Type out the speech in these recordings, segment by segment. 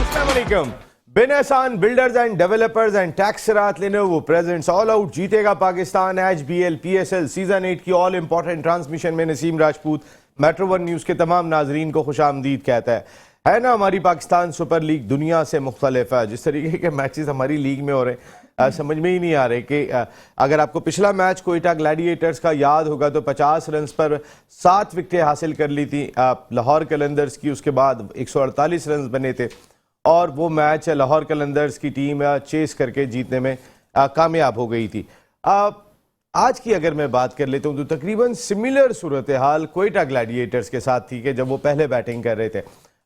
अस्सलामुअलैकुम। बेनहसान builders and developers एंड टैक्सरात लेनोवो प्रेजेंट्स ऑल आउट जीतेगा पाकिस्तान HBL PSL सीजन 8 की ऑल इंपॉर्टेंट ट्रांसमिशन में Naseem Rajput metro one news के तमाम नाजरीन को खुशामदीद कहता है ना। हमारी पाकिस्तान सुपर लीग दुनिया से मुख्तलिफ है। जिस तरीके के मैचेस हमारी लीग में हो रहे हैं समझ में ही नहीं आ रहे कि अगर आपको पिछला मैच कोयटा ग्लैडिएटर्स का याद होगा तो 50 रन पर 7 विकेटें हासिल कर ली थी लाहौर कलंदर्स की। उसके बाद 148 रन बने थे और वो मैच लाहौर कलंदर्स की टीम चेस करके जीतने में कामयाब हो गई थी। आज की अगर मैं बात कर लेता हूँ तो तकरीबन सिमिलर सूरत हाल कोयटा ग्लैडिएटर्स के साथ थी कि जब वो पहले बैटिंग कर रहे थे।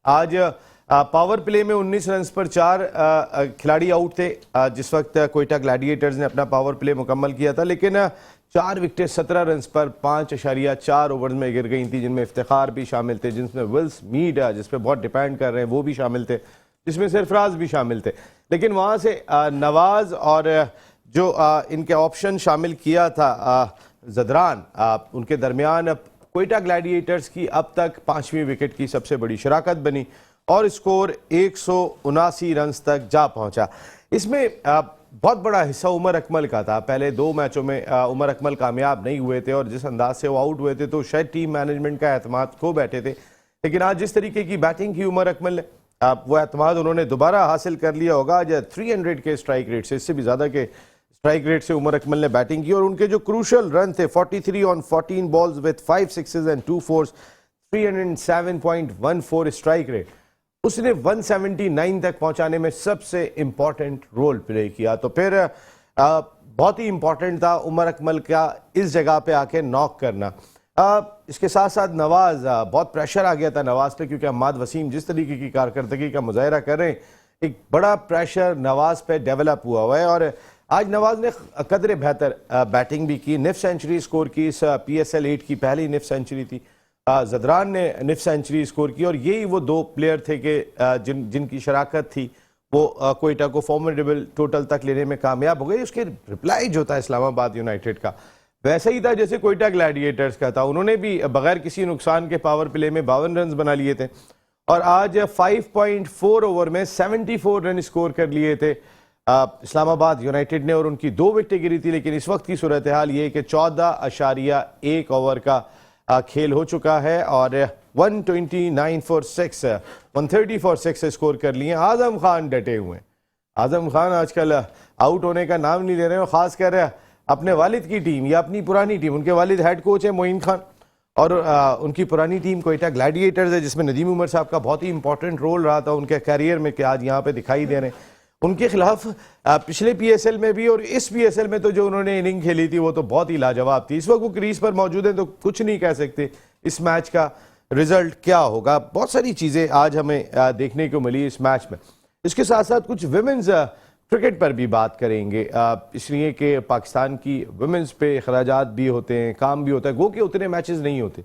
आज पावर प्ले में 19 रन पर 4 खिलाड़ी आउट थे जिस वक्त कोयटा ग्लैडिएटर्स ने अपना पावर प्ले मुकम्मल किया था, लेकिन 4 विकेटें 17 रन पर 5.4 ओवर्स में गिर गई थी, जिनमें इफ्तिखार भी शामिल थे, जिसमें विल्स मीड जिस पर बहुत डिपेंड कर रहे हैं वो भी शामिल थे, जिसमें सरफराज भी शामिल थे। लेकिन वहाँ से नवाज और जो इनके ऑप्शन शामिल किया था जदरान, उनके दरमियान कोयटा ग्लैडिएटर्स की अब तक 5वीं विकेट की सबसे बड़ी शराकत बनी और स्कोर 179 रन तक जा पहुंचा। इसमें बहुत बड़ा हिस्सा उमर अकमल का था। पहले 2 मैचों में उमर अकमल कामयाब नहीं हुए थे और जिस अंदाज से वो आउट हुए थे तो शायद टीम मैनेजमेंट का एतमाद खो बैठे थे। लेकिन आज जिस तरीके की बैटिंग की उमर अकमल ने, वो एतमाद उन्होंने दोबारा हासिल कर लिया होगा। आज 300 के स्ट्राइक रेट से, इससे भी ज़्यादा के स्ट्राइक रेट से उमर अकमल ने बैटिंग की और उनके जो क्रूशल रन थे 43 on 14 balls with 5 sixes and 2 force, 307.14 strike rate, उसने 179 तक पहुंचाने में सबसे इंपॉर्टेंट रोल प्ले किया। तो फिर बहुत ही इंपॉर्टेंट था उमर अकमल का इस जगह पे आके नॉक करना। इसके साथ साथ नवाज, बहुत प्रेशर आ गया था नवाज पे, क्योंकि अहमद वसीम जिस तरीके की कारकर्दगी का मुजाहरा कर रहे हैं, एक बड़ा प्रेशर नवाज पे डेवलप हुआ है और आज नवाज ने कदरे बेहतर बैटिंग भी की, निफ सेंचुरी स्कोर की। इस PSL 8 की पहली निफ सेंचुरी थी। जदरान ने निफ सेंचुरी स्कोर की और यही वो 2 प्लेयर थे कि जिनकी शराकत थी वो कोयटा को फॉर्मिडेबल टोटल तक लेने में कामयाब हो गई। उसके रिप्लाई जो था इस्लामाबाद यूनाइटेड का वैसा ही था जैसे कोयटा ग्लैडिएटर्स का था। उन्होंने भी बगैर किसी नुकसान के पावर प्ले में 52 रन बना लिए थे और आज 5.4 ओवर में 74 रन स्कोर कर लिए थे इस्लामाबाद यूनाइटेड ने और उनकी 2 विकेटें गिरी थी। लेकिन इस वक्त की सूरत हाल ये कि 14.1 ओवर का खेल हो चुका है और 129 फॉर 6, 130 फॉर 6 स्कोर कर लिए। आजम खान डटे हुए हैं। आजम खान आजकल आउट होने का नाम नहीं ले रहे हैं। खासकर अपने वालिद की टीम या अपनी पुरानी टीम, उनके वालिद हेड कोच है मोइन खान और उनकी पुरानी टीम कोयटा ग्लैडिएटर्स है, जिसमें नदीम उमर साहब का बहुत ही इंपॉर्टेंट रोल रहा था उनके करियर में, कि आज यहाँ पे दिखाई दे रहे हैं। उनके खिलाफ पिछले PSL में भी और इस PSL में तो जो उन्होंने इनिंग खेली थी वो तो बहुत ही लाजवाब थी। इस वक्त वो क्रीज पर मौजूद है तो कुछ नहीं कह सकते इस मैच का रिजल्ट क्या होगा। बहुत सारी चीज़ें आज हमें देखने को मिली इस मैच में। इसके साथ साथ कुछ विमेंस क्रिकेट पर भी बात करेंगे, इसलिए कि पाकिस्तान की विमेंस पे अखराजात भी होते हैं, काम भी होता है, गो के उतने मैचेस नहीं होते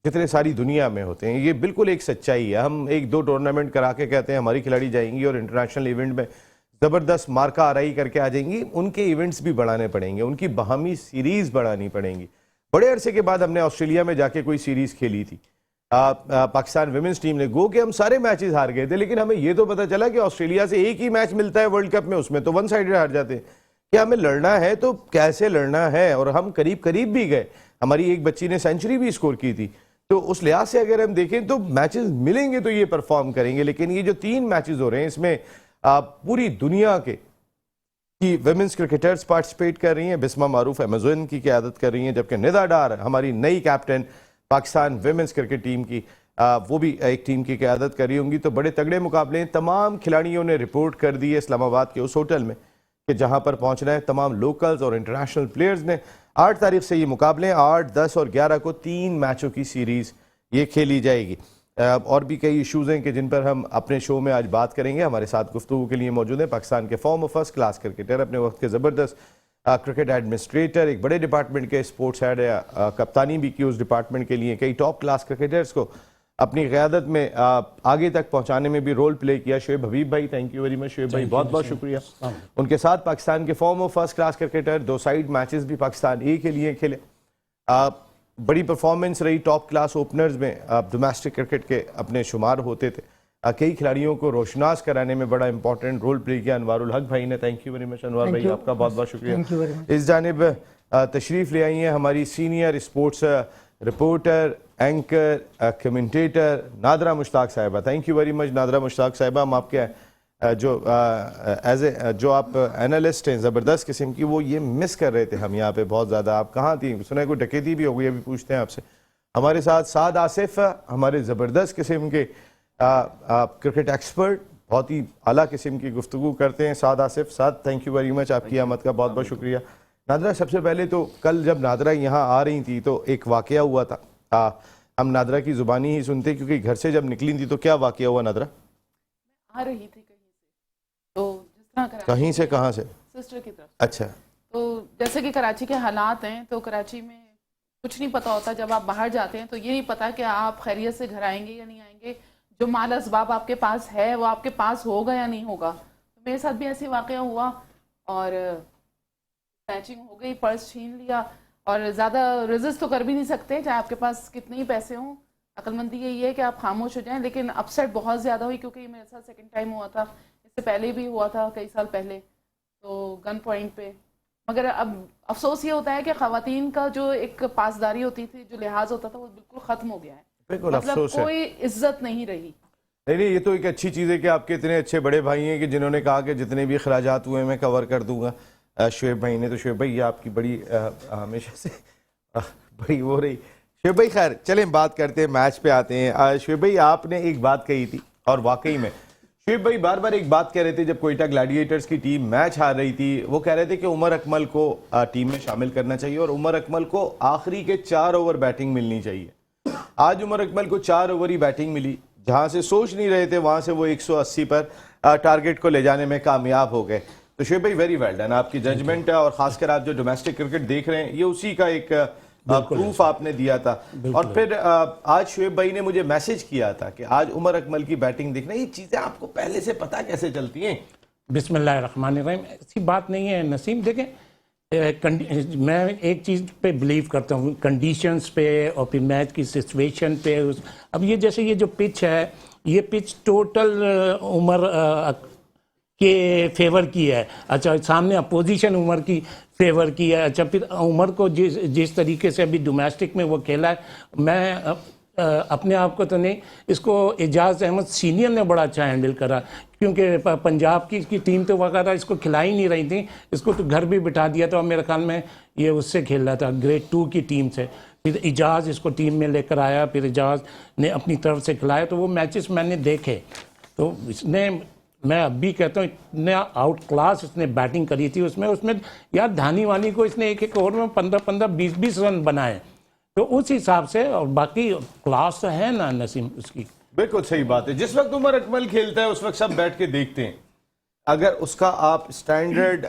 जितने सारी दुनिया में होते हैं। ये बिल्कुल एक सच्चाई है। हम 1-2 टूर्नामेंट करा के कहते हैं हमारी खिलाड़ी जाएंगी और इंटरनेशनल इवेंट में ज़बरदस्त मार्का आराई करके आ जाएंगी। उनके इवेंट्स भी बढ़ाने पड़ेंगे, उनकी बाहमी सीरीज़ बढ़ानी पड़ेंगी। बड़े अरसे के बाद हमने ऑस्ट्रेलिया में जाके कोई सीरीज़ खेली थी पाकिस्तान विमेंस टीम ने। गो के हम सारे मैचेस हार गए थे, लेकिन हमें ये तो पता चला कि ऑस्ट्रेलिया से एक ही मैच मिलता है वर्ल्ड कप में, उसमें तो 1 साइडेड हार जाते हैं। कि हमें लड़ना है तो कैसे लड़ना है, और हम करीब करीब भी गए। हमारी एक बच्ची ने सेंचुरी भी स्कोर की थी। तो उस लिहाज से अगर हम देखें तो मैचेस मिलेंगे तो ये परफॉर्म करेंगे। लेकिन ये जो 3 मैचेस हो रहे हैं इसमें पूरी दुनिया के विमेंस क्रिकेटर्स पार्टिसिपेट कर रही हैं। बिस्मा मारूफ अमेज़न की क़यादत कर रही हैं, जबकि निदा डार हमारी नई captain Pakistan women's cricket team की, वो भी एक टीम की क़यादत कर रही होंगी। तो बड़े तगड़े मुकाबले हैं। तमाम खिलाड़ियों ने रिपोर्ट कर दी है इस्लामाबाद के उस होटल में कि जहां पर पहुंचना है। तमाम लोकल्स और इंटरनेशनल प्लेयर्स ने 8 तारीख से ये मुकाबले, 8, 10 और 11 को 3 मैचों की सीरीज़ ये खेली जाएगी। और भी कई इशूज़ हैं कि जिन पर हम अपने शो में आज बात करेंगे। हमारे साथ गुफ्तगू के लिए मौजूद है पाकिस्तान के फॉर्मर फर्स्ट क्लास क्रिकेटर, अपने वक्त के ज़बरदस्त क्रिकेट एडमिनिस्ट्रेटर, एक बड़े डिपार्टमेंट के स्पोर्ट्स हेड, कप्तानी भी की उस डिपार्टमेंट के लिए, कई टॉप क्लास क्रिकेटर्स को अपनी क़यादत में आगे तक पहुंचाने में भी रोल प्ले किया। शोएब हबीब भाई, thank you very much. Shoaib भाई बहुत बहुत शुक्रिया। उनके साथ पाकिस्तान के farmer first class cricketer, 2 side matches भी पाकिस्तान ए के लिए खेले, बड़ी परफॉर्मेंस रही, टॉप क्लास ओपनर्स में डोमेस्टिक क्रिकेट के अपने शुमार होते थे। कई खिलाड़ियों को रोशनास कराने में बड़ा इंपॉर्टेंट रोल प्ले किया अनवारुल हक भाई ने। थैंक यू वेरी मच अनवार भाई, आपका बहुत बहुत शुक्रिया। इस जानिब तशरीफ़ ले आई हैं हमारी senior sports reporter, anchor, commentator Nadra Mushtaq Sahiba. Thank you very much Nadra Mushtaq Sahiba. हम आपके जो आप एनालिस्ट हैं ज़बरदस्त किस्म की, वो ये मिस कर रहे थे हम यहाँ पे बहुत ज़्यादा। आप कहाँ थी? सुना कोई डकैती भी हो गई, अभी पूछते हैं आपसे। हमारे साथ साद आसिफ, हमारे ज़बरदस्त किस्म के क्रिकेट एक्सपर्ट, बहुत ही आला किस्म की गुफ्तगू करते हैं साद आसिफ। साद, थैंक यू वेरी मच, आपकी आमद का बहुत बहुत शुक्रिया। नादरा, सबसे पहले तो कल जब नादरा यहाँ आ रही थी तो एक वाक़या हुआ था, हम नादरा की ज़ुबानी ही सुनते क्योंकि घर से जब निकली थी। तो क्या वाक़या हुआ नादरा? आ रही थी कहीं से, तो जिस तरह कहीं से, कहाँ से? सिस्टर की तरफ। अच्छा। तो जैसे कि कराची के हालात हैं, तो कराची में कुछ नहीं पता होता। जब आप बाहर जाते हैं तो ये नहीं पता कि आप खैरियत से घर आएंगे या नहीं आएंगे, जो माल असबाब आपके पास है वो आपके पास होगा या नहीं होगा। तो मेरे साथ भी ऐसे वाक़या हुआ और स्नैचिंग हो गई, पर्स छीन लिया। और ज़्यादा रेजिस्ट तो कर भी नहीं सकते, चाहे आपके पास कितने ही पैसे हों। अक्लमंदी यही है कि आप खामोश हो जाएं। लेकिन अपसेट बहुत ज़्यादा हुई क्योंकि मेरे साथ सेकंड टाइम हुआ था, इससे पहले भी हुआ था कई साल पहले, तो गन पॉइंट पे। मगर अब अफसोस ये होता है कि ख़वातीन का जो एक पासदारी होती थी, जो लिहाज होता था, वो बिल्कुल ख़त्म हो गया है। मतलब कोई इज्जत नहीं रही। नहीं, ये तो एक अच्छी चीज़ है कि आपके इतने अच्छे बड़े भाई हैं कि जिन्होंने कहा कि जितने भी अखराजात हुए मैं कवर कर दूंगा। शुएब भाई ने, तो शुएब भाई ये आपकी बड़ी हमेशा से बड़ी वो रही। शुएब भाई खैर चलें बात करते हैं, मैच पे आते हैं। शुएब भाई आपने एक बात कही थी और वाकई में शुएब भाई बार बार एक बात कह रहे थे जब कोयटा ग्लैडिएटर्स की टीम मैच हार रही थी। वो कह रहे थे कि उमर अकमल को टीम में शामिल करना चाहिए और उमर अकमल को आखिरी के 4 ओवर बैटिंग मिलनी चाहिए। आज उमर अकमल को 4 ओवर ही बैटिंग मिली, जहां से सोच नहीं रहे थे वहां से वो 180 पर टारगेट को ले जाने में कामयाब हो गए। तो शुएब भाई वेरी वेल डन, आपकी जजमेंट है और खासकर आप जो डोमेस्टिक क्रिकेट देख रहे हैं ये उसी का एक प्रूफ आपने दिया था। और फिर आज शुएब भाई ने मुझे मैसेज किया था कि आज उमर अकमल की बैटिंग देखना, ये चीजें आपको पहले से पता कैसे चलती हैं? बिस्मिल्लाहिर्रहमानिर्रहीम, ऐसी बात नहीं है नसीम। देखें, मैं एक चीज़ पे बिलीव करता हूँ, कंडीशंस पे और फिर मैच की सिचुएशन पे। अब ये जैसे ये जो पिच है, ये पिच टोटल उमर के फेवर की है। अच्छा, सामने अपोजिशन उमर की फेवर की है। अच्छा, फिर उमर को जिस तरीके से अभी डोमेस्टिक में वो खेला है, मैं अपने आप को तो नहीं, इसको एजाज अहमद सीनियर ने बड़ा अच्छा हैंडल करा, क्योंकि पंजाब की टीम तो वगैरह इसको खिला ही नहीं रही थी, इसको तो घर भी बिठा दिया था। और मेरे ख्याल में ये उससे खेल रहा था, ग्रेड 2 की टीम से। फिर एजाज इसको टीम में लेकर आया, फिर एजाज ने अपनी तरफ से खिलाया। तो वो मैचेस मैंने देखे, तो इसने, मैं अब भी कहता हूँ, इतने आउट क्लास इसने बैटिंग करी थी। उसमें यार धानी वानी को इसने एक ओवर में 15-15, 20-20 रन बनाए। तो उस हिसाब से, और बाकी क्लास तो है ना नसीम उसकी। बिल्कुल सही बात है। जिस वक्त उमर अकमल खेलता है उस वक्त सब बैठ के देखते हैं। अगर उसका आप स्टैंडर्ड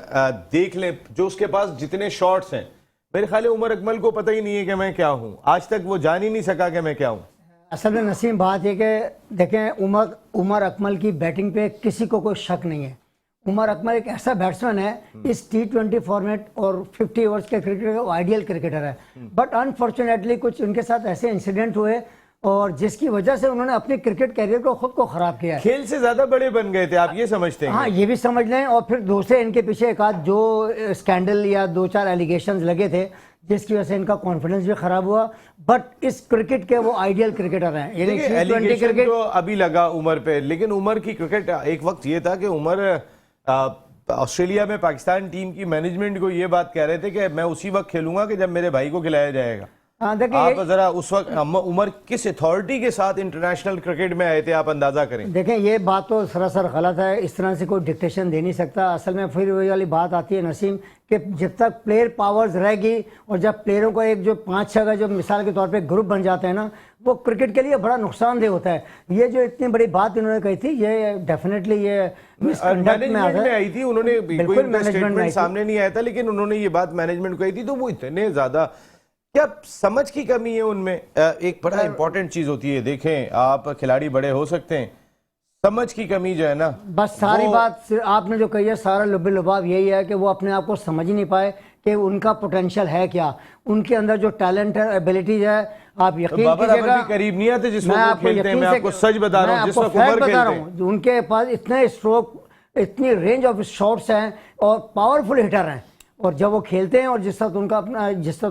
देख लें, जो उसके पास जितने शॉट्स हैं, मेरे ख्याल है उमर अकमल को पता ही नहीं है कि मैं क्या हूं। आज तक वो जान ही नहीं सका कि मैं क्या हूं। असल में नसीम बात है कि देखें, उमर अकमल की बैटिंग पे किसी को कोई शक नहीं है। उमर अकमल एक ऐसा बैट्समैन है, इस T20 फॉर्मेट और 50 ओवर्स के क्रिकेटर का आइडियल क्रिकेटर है। बट अनफॉर्चुनेटली कुछ उनके साथ ऐसे इंसिडेंट हुए और जिसकी वजह से उन्होंने अपने क्रिकेट कैरियर को खुद को खराब किया है। खेल से ज्यादा बड़े बन गए थे, आप ये समझते हैं? हाँ, ये भी समझ लें। और फिर दूसरे इनके पीछे एक आध जो स्कैंडल या 2-4 एलिगेशंस लगे थे, जिसकी वजह से इनका कॉन्फिडेंस भी खराब हुआ। बट इस क्रिकेट के वो आइडियल क्रिकेटर हैं। यानी क्रिकेट तो अभी लगा उमर पे, लेकिन उमर की क्रिकेट, एक वक्त ये था कि उमर ऑस्ट्रेलिया में पाकिस्तान टीम की मैनेजमेंट को ये बात कह रहे थे कि मैं उसी वक्त खेलूंगा कि जब मेरे भाई को खिलाया जाएगा। आप जरा उस वक्त उमर किस अथॉरिटी के साथ इंटरनेशनल क्रिकेट में आए थे, आप अंदाजा करें। देखें, ये बात तो सरासर गलत है। इस तरह से कोई डिक्टेशन दे नहीं सकता। असल में फिर वही वाली बात आती है नसीम, कि जब तक प्लेयर पावर्स रहेगी और जब प्लेयरों का एक जो 5-6 का जो मिसाल के तौर पे ग्रुप बन जाते हैं ना, वो क्रिकेट के लिए बड़ा नुकसानदेह होता है। ये जो इतनी बड़ी बात इन्होंने कही थी, ये डेफिनेटली ये मैनेजमेंट में आई थी। उन्होंने कोई स्टेटमेंट सामने नहीं आया था, लेकिन उन्होंने ये बात मैनेजमेंट को कही थी। तो वो इतने ज्यादा, क्या समझ की कमी है उनमें? एक बड़ा इंपॉर्टेंट चीज होती है, देखें आप खिलाड़ी बड़े हो सकते हैं, समझ की कमी जो है ना, बस सारी वो- बात आपने जो कही है, सारा लुब्बे लुबाब यही है कि वो अपने आप को समझ ही नहीं पाए कि उनका पोटेंशियल है क्या, उनके अंदर जो टैलेंट है, एबिलिटीज है। आप यकीन बाबर अहमद कीजिएगा, भी करीब नहीं आते जिस मैं वक्त वो आपको खेलते हैं। मैं यकीन आपको से- सच बता रहा मैं हूँ, जिस आपको वक्त फैक्ट उमर बता खेलते रहा हैं। हूँ, उनके पास इतने स्ट्रोक, इतनी रेंज ऑफ शॉट्स हैं और पावरफुल हिटर हैं, और जब वो खेलते हैं और जिस वक्त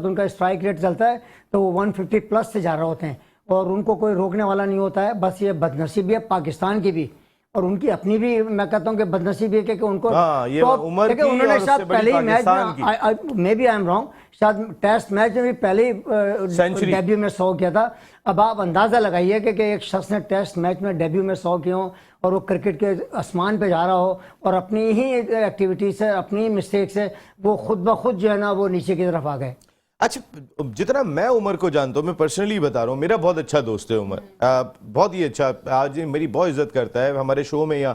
उनका स्ट्राइक रेट चलता है तो वो 150 प्लस से जा रहे होते हैं और उनको कोई रोकने वाला नहीं होता है। बस ये बदनसीबी है पाकिस्तान की भी और उनकी अपनी भी, मैं कहता हूँ कि बदनसीबी है कि उनको हाँ, ये top- उमर देखिए, की उन्होंने और उससे शायद बड़ी पहले ही मैच पाकिस्तान में, maybe I am wrong, शायद टेस्ट मैच में भी पहले ही सेंचुरी। डेब्यू में 100 किया था। अब आप अंदाजा लगाइए कि एक शख्स ने टेस्ट मैच में डेब्यू में 100 किए हों और वो क्रिकेट के आसमान पे जा रहा हो और अपनी ही एक्टिविटी से, अपनी मिस्टेक से वो खुद ब खुद जो है ना वो नीचे की तरफ आ गए। अच्छा, जितना मैं उमर को जानता हूँ, मैं पर्सनली बता रहा हूँ, मेरा बहुत अच्छा दोस्त है उमर, बहुत ही अच्छा। आज ये मेरी बहुत इज्जत करता है। हमारे शो में या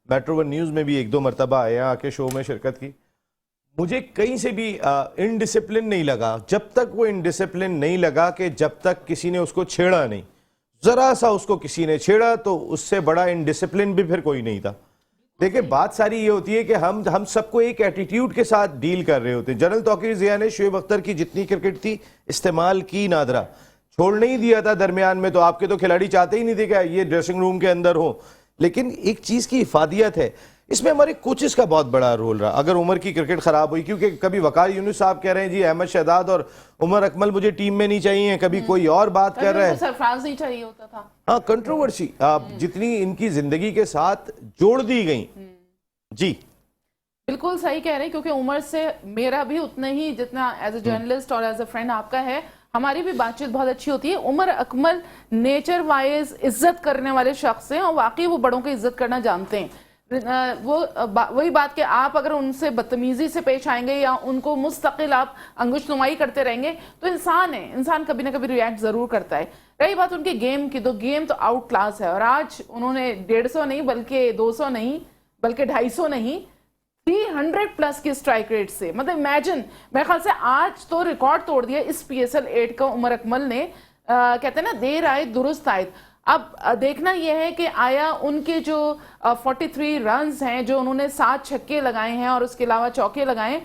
मेट्रो वन न्यूज़ में भी 1-2 मरतबा आया, आके शो में शिरकत की। मुझे कहीं से भी इनडिसिप्लिन नहीं लगा, जब तक वो इनडिसिप्लिन नहीं लगा कि जब तक किसी ने उसको छेड़ा नहीं। जरा सा उसको किसी ने छेड़ा तो उससे बड़ा इनडिसिप्लिन भी फिर कोई नहीं था। देखिए, बात सारी ये होती है कि हम सबको एक एटीट्यूड के साथ डील कर रहे होते हैं। जनरल तौकीर ज़िया ने शुएब अख्तर की जितनी क्रिकेट थी इस्तेमाल की, नादरा छोड़ नहीं दिया था दरमियान में। तो आपके तो खिलाड़ी चाहते ही नहीं थे कि ये ड्रेसिंग रूम के अंदर हो। लेकिन एक चीज की इफादियत है, इसमें हमारे कोचेस का बहुत बड़ा रोल रहा। अगर उमर की क्रिकेट खराब हुई, क्योंकि कभी वकार यूनुस साहब कह रहे हैं जी अहमद शहजाद और उमर अकमल मुझे टीम में नहीं चाहिए, कभी कोई और बात कर रहा है। सरफराज नहीं चाहिए होता था। हाँ, कंट्रोवर्सी जितनी इनकी जिंदगी के साथ जोड़ दी गई। जी बिल्कुल सही कह रहे हैं, क्योंकि उमर से मेरा भी उतना ही, जितना एज अ जर्नलिस्ट और एज अ फ्रेंड आपका है, हमारी भी बातचीत बहुत अच्छी होती है। उमर अकमल नेचर वाइज इज्जत करने वाले शख्स हैं और वाकई वो बड़ों की इज्जत करना जानते हैं। वही बात कि आप अगर उनसे बदतमीजी से पेश आएंगे या उनको मुस्तकिल आप अंगुशनुमाई करते रहेंगे तो इंसान है, इंसान कभी ना कभी रिएक्ट जरूर करता है। रही बात उनके गेम की, तो गेम तो आउट क्लास है और आज उन्होंने 150 नहीं बल्कि 200 नहीं बल्कि 250 नहीं 300 प्लस की स्ट्राइक रेट से, मतलब इमेजिन, मेरे ख्याल से आज तो रिकॉर्ड तोड़ दिया इस PSL 8 का उमर अकमल ने। कहते हैं ना, देर आए दुरुस्त आए। अब देखना यह है कि आया उनके जो 43 रन्स हैं, जो उन्होंने 7 छक्के लगाए हैं और उसके अलावा चौके लगाए,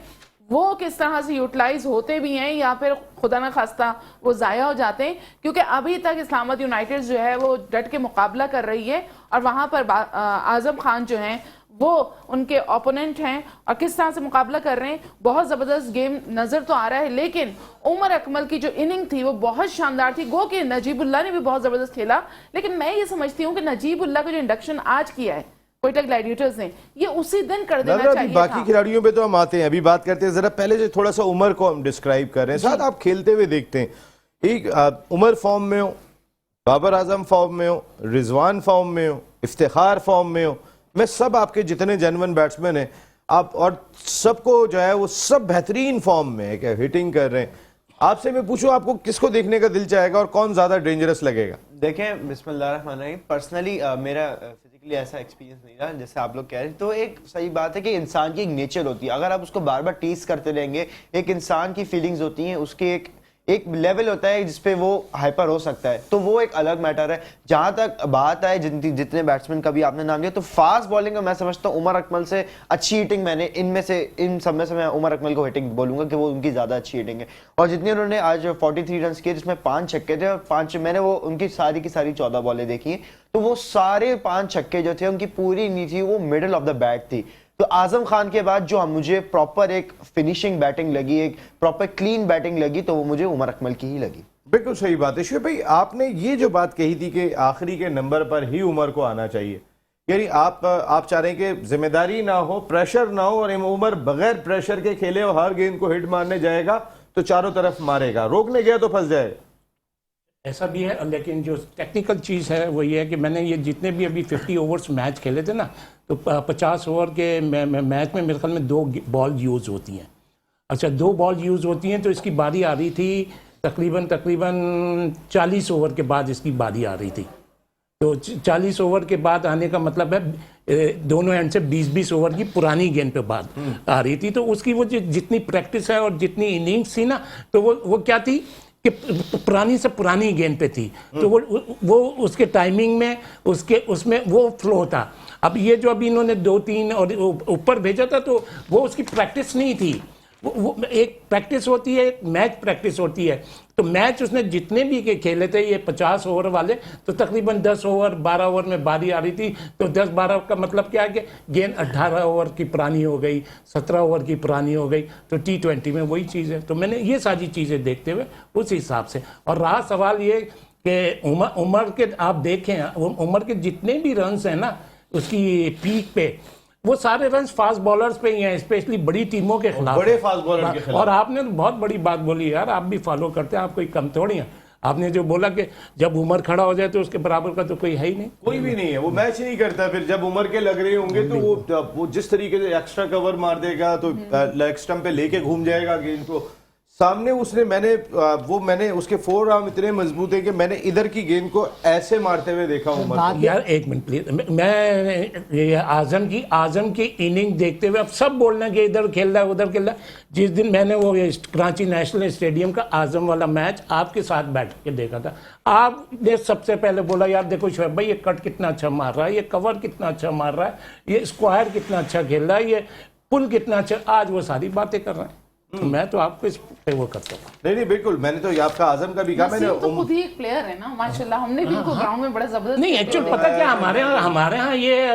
वो किस तरह से यूटिलाइज होते भी हैं या फिर खुदा न खास्ता वो ज़ाया हो जाते हैं। क्योंकि अभी तक इस्लामाबाद यूनाइटेड जो है वो डट के मुकाबला कर रही है और वहाँ पर आजम खान जो हैं वो उनके ओपोनेंट हैं और किस तरह से मुकाबला कर रहे हैं। बहुत ज़बरदस्त गेम नज़र तो आ रहा है, लेकिन उमर अकमल की जो इनिंग थी वो बहुत शानदार थी। गो कि नजीबुल्लाह ने भी बहुत ज़बरदस्त खेला, लेकिन मैं ये समझती हूँ कि नजीबुल्लाह का जो इंडक्शन आज किया है कोयटा ग्लैडिएटर्स ने, ये उसी दिन कर देना चाहिए बाकी था। खिलाड़ियों पे तो हम आते हैं, अभी बात करते हैं। जरा पहले से थोड़ा सा उमर को हम डिस्क्राइब कर रहे हैं, साथ आप खेलते हुए देखते हैं। एक उमर फॉर्म में हो, बाबर आजम फॉर्म में हो, रिजवान फॉर्म में हो, इफ्तिखार फॉर्म में हो, मैं सब आपके जितने जेन्युइन बैट्समैन हैं आप और सबको जो है वो सब बेहतरीन फॉर्म में है, क्या हिटिंग कर रहे हैं। आपसे मैं पूछूं, आपको किसको देखने का दिल चाहेगा और कौन ज्यादा डेंजरस लगेगा? देखें, बिस्मिल्लाहिर्रहमानिर्रहीम, पर्सनली मेरा फिजिकली ऐसा एक्सपीरियंस नहीं रहा जैसे आप लोग कह रहे हैं। तो एक सही बात है कि इंसान की एक नेचर होती है, अगर आप उसको बार बार टीज करते रहेंगे, एक इंसान की फीलिंग्स होती हैं, उसके एक लेवल होता है जिसपे वो हाइपर हो सकता है, तो वो एक अलग मैटर है। जहां तक बात आए जितने बैट्समैन का भी आपने नाम लिया, तो फास्ट बॉलिंग में मैं समझता हूँ उमर अकमल से अच्छी हिटिंग मैंने इन सब में से मैं उमर अकमल को हिटिंग बोलूंगा कि वो उनकी ज्यादा अच्छी हिटिंग है। और जितनी उन्होंने आज 43 रन किए, जिसमें 5 छक्के थे और 5 मैंने वो उनकी सारी की सारी 14 बॉलें देखी, तो वो सारे 5 छक्के जो थे उनकी पूरी नहीं थी, वो मिडिल ऑफ द बैट थी। तो आजम खान के बाद जो मुझे प्रॉपर एक फिनिशिंग बैटिंग लगी, एक प्रॉपर क्लीन बैटिंग लगी, तो वो मुझे उमर अकमल की ही लगी। बिल्कुल सही बात है शुएब भाई, आपने ये जो बात कही थी कि आखिरी के नंबर पर ही उमर को आना चाहिए, यानी आप चाह रहे हैं कि जिम्मेदारी ना हो, प्रेशर ना हो, और उमर बगैर प्रेशर के खेले और हर गेंद को हिट मारने जाएगा तो चारों तरफ मारेगा, रोकने गया तो फंस जाएगा। ऐसा भी है, लेकिन जो टेक्निकल चीज़ है वो ये है कि मैंने ये जितने भी अभी 50 ओवर्स मैच खेले थे ना, तो 50 ओवर के मैच में मेरे ख्याल में 2 बॉल यूज़ होती हैं। अच्छा, 2 बॉल यूज़ होती हैं, तो इसकी बारी आ रही थी तकरीबन 40 ओवर के बाद इसकी बारी आ रही थी। तो 40 ओवर के बाद आने का मतलब है दोनों एंड से 20-20 ओवर की पुरानी गेंद पे बाद आ रही थी। तो उसकी वो जितनी प्रैक्टिस है और जितनी इनिंग्स थी ना, तो वो क्या थी कि पुरानी से पुरानी गेंद पे थी, तो वो उसके टाइमिंग में उसके उसमें वो फ्लो था। अब ये जो अभी इन्होंने 2-3 और ऊपर भेजा था, तो वो उसकी प्रैक्टिस नहीं थी। वो एक प्रैक्टिस होती है, एक मैच प्रैक्टिस होती है। तो मैच उसने जितने भी के खेले थे ये 50 ओवर वाले, तो तकरीबन 10 ओवर 12 ओवर में बारी आ रही थी। तो 10-12 का मतलब क्या है कि गेंद 18 ओवर की पुरानी हो गई, 17 ओवर की पुरानी हो गई। तो T20 में वही चीज़ है। तो मैंने ये सारी चीज़ें देखते हुए उस हिसाब से, और रहा सवाल ये कि उमर के आप देखें, उमर के जितने भी रन्स हैं ना उसकी पीक पे, वो सारे रन फास्ट बॉलर्स पे ही हैं, स्पेशली बड़ी टीमों के खिलाफ, बड़े फास्ट बॉलर के खिलाफ। और आपने तो बहुत बड़ी बात बोली यार, आप भी फॉलो करते हैं, आप कोई कम थोड़ी हैं। आपने जो बोला कि जब उमर खड़ा हो जाए तो उसके बराबर का तो कोई है ही नहीं, कोई भी नहीं है, वो मैच नहीं करता। फिर जब उमर के लग रहे होंगे तो वो जिस तरीके से एक्स्ट्रा कवर मार देगा, तो लेग स्टंप पे लेके घूम जाएगा गेंद को सामने। उसने मैंने उसके 4 आर्म इतने मजबूत है कि मैंने इधर की गेंद को ऐसे मारते हुए देखा उमर। यार एक मिनट प्लीज, मैं ये आजम की इनिंग देखते हुए अब सब बोल रहे हैं कि इधर खेल रहा है उधर खेल रहा है। जिस दिन मैंने वो कराची नेशनल स्टेडियम का आजम वाला मैच आपके साथ बैठ के देखा था, आपने सबसे पहले बोला यार देखो शोएब भाई ये कट कितना अच्छा मार रहा है, ये कवर कितना अच्छा मार रहा है, ये स्क्वायर कितना अच्छा खेल रहा है, ये पुल कितना अच्छा। आज वो सारी बातें कर रहे हैं। तो मैं तो आपको इस पे वो करता हूँ। नहीं बिल्कुल, मैंने तो आपका आजम का भी कहा। मैंने तो खुद ही एक प्लेयर है ना माशाल्लाह, हमने भी इनको ग्राउंड में बड़ा जबरदस्त नहीं एक्चुअली पता क्या हमारे यहाँ ये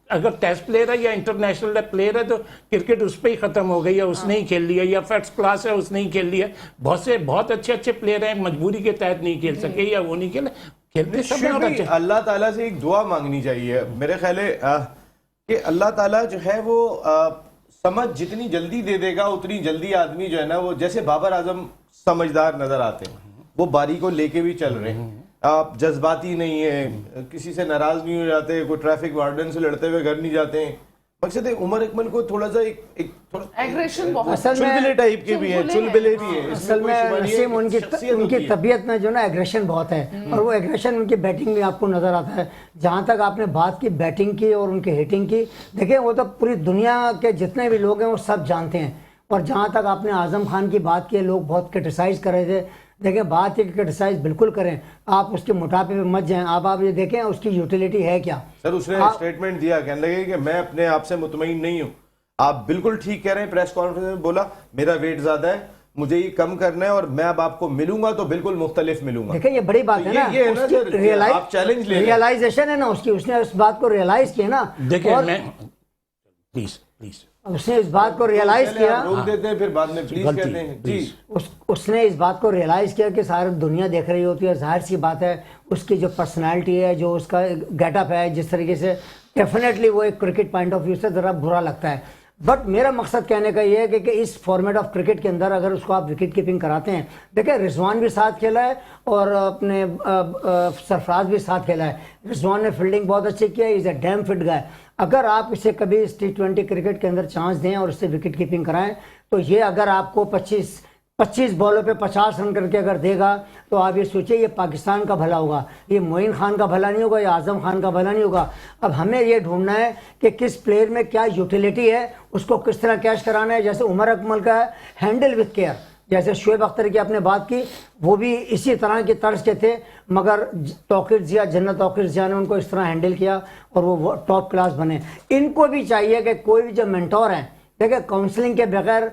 अगर टेस्ट प्लेयर है या इंटरनेशनल प्लेयर है तो क्रिकेट उस पर ही खत्म हो गई है, उसने ही खेल लिया, या फर्स्ट क्लास है उसने ही खेल लिया। बहुत अच्छे प्लेयर हैं, मजबूरी के तहत नहीं खेल सके या वो नहीं खेलते सब हैं और अच्छे। अल्लाह ताला से एक दुआ मांगनी चाहिए मेरे ख्याल है कि अल्लाह ताला जो है वो समझ जितनी जल्दी दे देगा उतनी जल्दी आदमी जो है ना, वो जैसे बाबर आजम समझदार नजर आते हैं, वो बारी को लेके भी चल रहे हैं, आप जज्बाती नहीं है, किसी से नाराज नहीं हो जाते, कोई ट्रैफिक वार्डन से लड़ते हुए घर नहीं जाते हैं। मकसद है उमर अकमल को थोड़ा सा एक थोड़ा एग्रेशन बहुत चुलबुले टाइप के भी है, चुलबुले भी है। असल में नसीम उनकी तबीयत में जो ना एग्रेशन बहुत है, और वो एग्रेशन उनकी बैटिंग में आपको नजर आता है। जहाँ तक आपने बात की बैटिंग की और उनकी हिटिंग की, देखिए वो तो पूरी दुनिया के जितने भी लोग हैं वो सब जानते हैं। और जहाँ तक आपने आजम खान की बात की, लोग बहुत क्रिटिसाइज कर रहे थे, देखिए बात है कि क्रिटिसाइज बिल्कुल करें, आप उसके मोटापे पे मत जाएं, आप ये देखें उसकी यूटिलिटी है क्या। सर उसने स्टेटमेंट दिया, कहने लगे कि मैं अपने आप से मुतमईन नहीं हूं। आप बिल्कुल ठीक कह रहे हैं, प्रेस कॉन्फ्रेंस में बोला मेरा वेट ज्यादा है, मुझे ये कम करना है और मैं अब आपको मिलूंगा तो बिल्कुल मुख्तलिफ मिलूंगा। देखिए ये बड़ी बात है ना, ये ना सर, आप चैलेंज ले रियलाइजेशन है ना उसकी, उसने उस बात को रियलाइज किया ना। देखिए मैं प्लीज उसने इस बात को रियलाइज किया, रोक देते हैं फिर बाद में प्लीज कहते हैं जी। उसने इस बात को रियलाइज किया कि सारी दुनिया देख रही होती है, जाहिर सी बात है उसकी जो पर्सनालिटी है, जो उसका गेटअप है, जिस तरीके से, डेफिनेटली वो एक क्रिकेट पॉइंट ऑफ व्यू से ज़रा बुरा लगता है। बट मेरा मकसद कहने का ये है कि इस फॉर्मेट ऑफ क्रिकेट के अंदर अगर उसको आप विकेट कीपिंग कराते हैं, देखिए रिजवान भी साथ खेला है और अपने सरफराज भी साथ खेला है। रिजवान ने फील्डिंग बहुत अच्छी किया, इज़ अ डैम फिट गाय। अगर आप इसे कभी इस T20 क्रिकेट के अंदर चांस दें और उससे विकेट कीपिंग कराएं, तो ये अगर आपको 25 बॉलों पे 50 रन करके अगर देगा, तो आप ये सोचिए ये पाकिस्तान का भला होगा, ये मोइन खान का भला नहीं होगा, ये आजम खान का भला नहीं होगा। अब हमें ये ढूंढना है कि किस प्लेयर में क्या यूटिलिटी है, उसको किस तरह कैच कराना है। जैसे उमर अकमल का हैंडल विथ केयर, जैसे शोएब अख्तर की आपने बात की, वो भी इसी तरह के तर्ज के थे, मगर तौकीर जिया, जन्नत तौकीर जिया ने उनको इस तरह हैंडल किया और वो टॉप क्लास बने। इनको भी चाहिए कि कोई भी जो मेंटोर हैं, देखिए काउंसलिंग के बगैर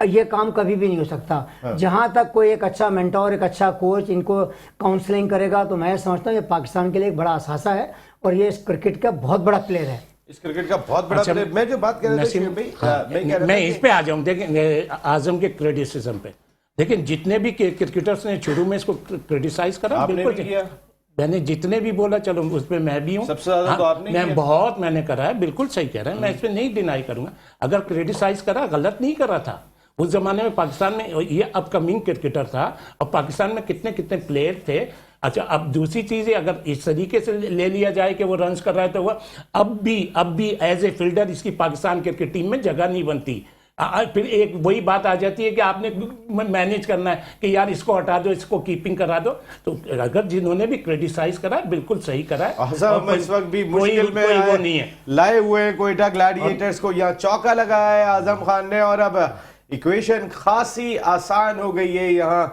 ये काम कभी भी नहीं हो सकता। जहाँ तक कोई एक अच्छा मेंटोर, एक अच्छा कोच इनको काउंसलिंग करेगा, तो मैं समझता हूँ ये पाकिस्तान के लिए एक बड़ा असासा है और ये इस क्रिकेट का बहुत बड़ा प्लेयर है। इस क्रिकेट का बहुत बड़ा प्लेयर। मैं जो बात कर रहा था मैं इस पे आ जाऊँ, देखिए आजम के क्रिटिसिज्म पे, लेकिन जितने भी क्रिकेटर्स ने शुरू में इसको क्रिटिसाइज करा, बिल्कुल किया, मैंने जितने भी बोला, चलो उस पर मैं भी हूँ, सबसे ज्यादा तो आपने मैं बहुत मैंने करा है, बिल्कुल सही कह रहे हैं, मैं इस पर नहीं डिनाई करूंगा। अगर क्रिटिसाइज करा, गलत नहीं करा था। उस जमाने में पाकिस्तान में ये अपकमिंग क्रिकेटर था और पाकिस्तान में कितने प्लेयर थे। अच्छा, अब दूसरी चीज़ है, अगर इस तरीके से ले लिया जाए कि वो रन्स कर रहा है, तो वो अब भी एज ए फील्डर इसकी पाकिस्तान क्रिकेट टीम में जगह नहीं बनती। फिर एक वही बात आ जाती है कि आपने मैनेज करना है कि यार इसको हटा दो, इसको कीपिंग करा दो। तो अगर जिन्होंने भी क्रिटिसाइज करा, बिल्कुल सही करा है। इस वक्त भी मुश्किल में वो नहीं है, लाए हुए हैं कोयटा ग्लैडिएटर्स को, यहाँ चौका लगाया है आजम खान ने और अब इक्वेशन खासी आसान हो गई है यहाँ